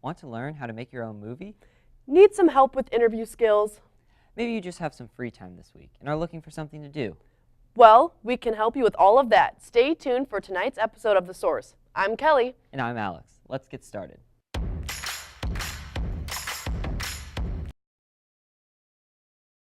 Want to learn how to make your own movie? Need some help with interview skills? Maybe you just have some free time this week and are looking for something to do. Well, we can help you with all of that. Stay tuned for tonight's episode of The Source. I'm Kelly. And I'm Alex. Let's get started.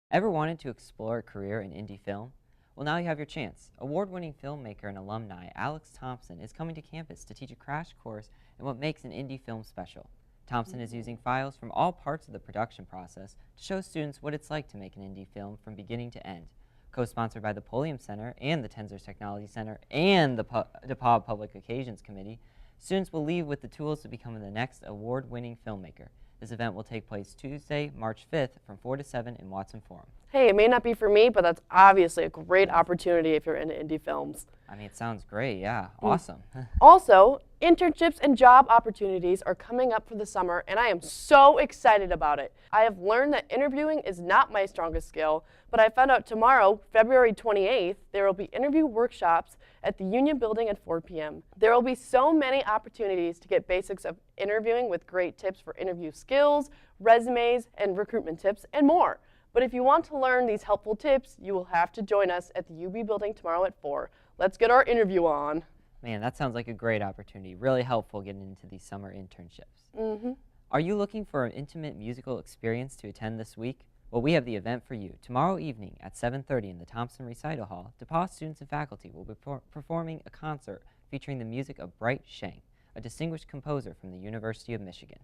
Ever wanted to explore a career in indie film? Well, now you have your chance. Award-winning filmmaker and alumni Alex Thompson is coming to campus to teach a crash course in what makes an indie film special. Thompson is using files from all parts of the production process to show students what it's like to make an indie film from beginning to end. Co-sponsored by the Pulliam Center and the Tensor Technology Center and the DePaul Public Occasions Committee, students will leave with the tools to become the next award-winning filmmaker. This event will take place Tuesday, March 5th from 4 to 7 in Watson Forum. Hey, it may not be for me, but that's obviously a great opportunity if you're into indie films. I mean, it sounds great, yeah, awesome. Also, internships and job opportunities are coming up for the summer, and I am so excited about it. I have learned that interviewing is not my strongest skill, but I found out tomorrow, February 28th, there will be interview workshops at the Union Building at 4 p.m. There will be so many opportunities to get basics of interviewing with great tips for interview skills, resumes, and recruitment tips, and more. But if you want to learn these helpful tips, you will have to join us at the UB Building tomorrow at 4. Let's get our interview on. Man, that sounds like a great opportunity. Really helpful getting into these summer internships. Are you looking for an intimate musical experience to attend this week? Well, we have the event for you. Tomorrow evening at 7:30 in the Thompson Recital Hall, DePaul students and faculty will be performing a concert featuring the music of Bright Sheng, a distinguished composer from the University of Michigan.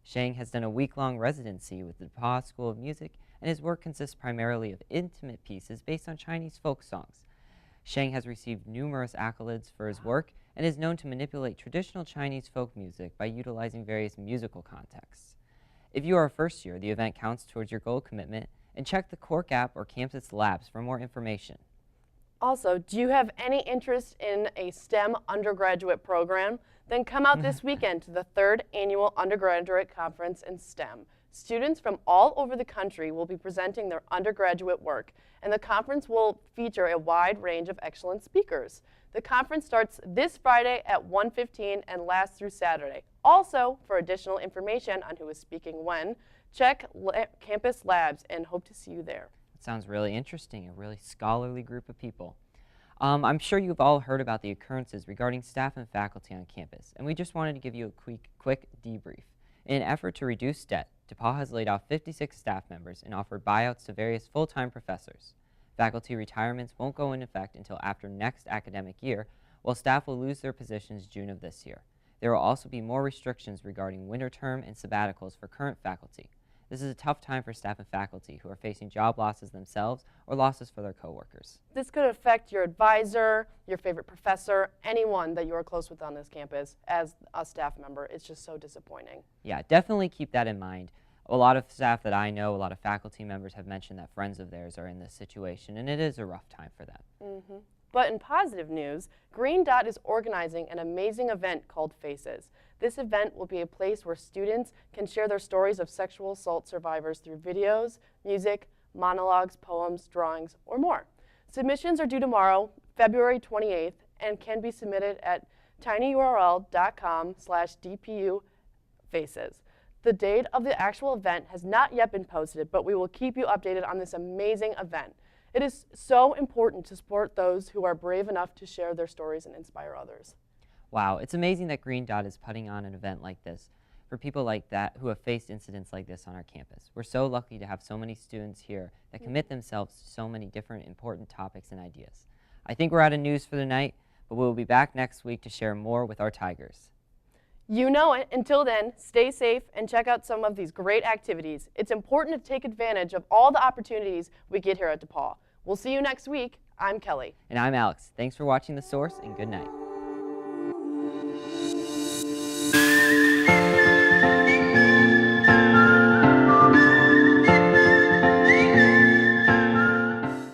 Sheng has done a week-long residency with the DePaul School of Music, and his work consists primarily of intimate pieces based on Chinese folk songs. Sheng has received numerous accolades for his work and is known to manipulate traditional Chinese folk music by utilizing various musical contexts. If you are a first year, the event counts towards your goal commitment, and check the Cork app or campus labs for more information. Also, do you have any interest in a STEM undergraduate program? Then come out this weekend to the 3rd Annual Undergraduate Conference in STEM. Students from all over the country will be presenting their undergraduate work, and the conference will feature a wide range of excellent speakers. The conference starts this Friday at 1:15 and lasts through Saturday. Also, for additional information on who is speaking when, check Campus Labs and hope to see you there. It sounds really interesting, a really scholarly group of people. I'm sure you've all heard about the occurrences regarding staff and faculty on campus, and we just wanted to give you a quick debrief. In an effort to reduce debt, DePaul has laid off 56 staff members and offered buyouts to various full-time professors. Faculty retirements won't go into effect until after next academic year, while staff will lose their positions June of this year. There will also be more restrictions regarding winter term and sabbaticals for current faculty. This is a tough time for staff and faculty who are facing job losses themselves or losses for their coworkers. This could affect your advisor, your favorite professor, anyone that you are close with on this campus as a staff member. It's just so disappointing. Yeah, definitely keep that in mind. A lot of staff that I know, a lot of faculty members have mentioned that friends of theirs are in this situation, and it is a rough time for them. But in positive news, Green Dot is organizing an amazing event called Faces. This event will be a place where students can share their stories of sexual assault survivors through videos, music, monologues, poems, drawings, or more. Submissions are due tomorrow, February 28th, and can be submitted at tinyurl.com/dpufaces. The date of the actual event has not yet been posted, but we will keep you updated on this amazing event. It is so important to support those who are brave enough to share their stories and inspire others. Wow, it's amazing that Green Dot is putting on an event like this for people like that who have faced incidents like this on our campus. We're so lucky to have so many students here that commit themselves to so many different important topics and ideas. I think we're out of news for the night, but we'll be back next week to share more with our Tigers. You know it. Until then, stay safe and check out some of these great activities. It's important to take advantage of all the opportunities we get here at DePaul. We'll see you next week. I'm Kelly. And I'm Alex. Thanks for watching The Source, and good night.